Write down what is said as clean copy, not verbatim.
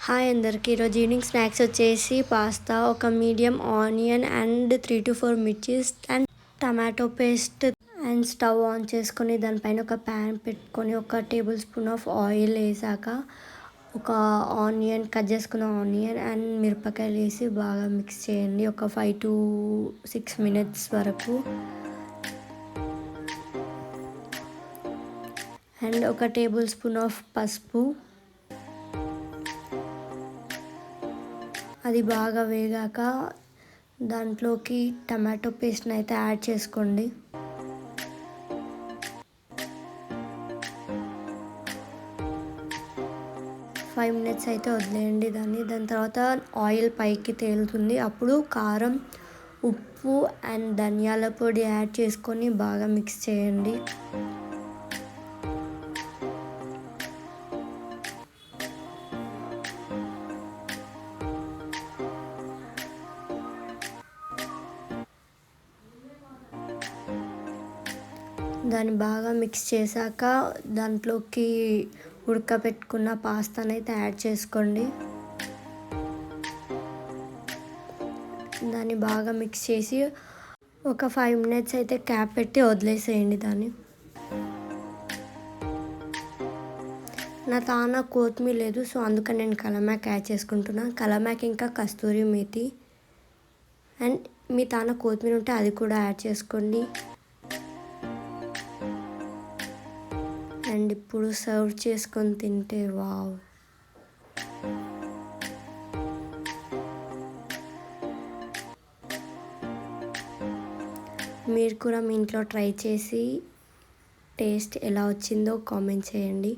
Hi అందరికి. ఈరోజు evening snacks వచ్చేసి పాస్తా, ఒక మీడియం ఆనియన్ అండ్ 3 to 4 మిర్చీస్ and tomato paste and stove on చేసుకొని దానిపైన ఒక ప్యాన్ పెట్టుకొని 1 tablespoon ఆఫ్ ఆయిల్ వేసాక ఒక ఆనియన్ కట్ చేసుకున్న ఆనియన్ అండ్ మిరపకాయలు వేసి బాగా మిక్స్ చేయండి ఒక 5 to 6 minutes వరకు. అండ్ 1 tablespoon ఆఫ్ పసుపు. అది బాగా వేగాక దాంట్లోకి టమాటో పేస్ట్ని అయితే యాడ్ చేసుకోండి. ఫైవ్ మినిట్స్ అయితే వదిలేయండి దాని తర్వాత ఆయిల్ పైకి తేలుతుంది. అప్పుడు కారం, ఉప్పు అండ్ ధనియాల పొడి యాడ్ చేసుకొని బాగా మిక్స్ చేయండి. దాన్ని బాగా మిక్స్ చేశాక దాంట్లోకి ఉడకబెట్టుకున్న పాస్తాని అయితే యాడ్ చేసుకోండి. దాన్ని బాగా మిక్స్ చేసి ఒక 5 minutes అయితే క్యాప్ పెట్టి వదిలేసేయండి దాన్ని. నా తాన కొత్తిమీర లేదు, సో అందుకని నేను కలమాక్ యాడ్ చేసుకుంటున్నాను. కలమాక్ ఇంకా కస్తూరి మేతి. అండ్ మీ తాన కొత్తిమీర ఉంటే అది కూడా యాడ్ చేసుకోండి. అండ్ ఇప్పుడు సర్వ్ చేసుకొని తింటే వావ్! మీరు కూడా మీ ఇంట్లో ట్రై చేసి టేస్ట్ ఎలా వచ్చిందో కామెంట్ చేయండి.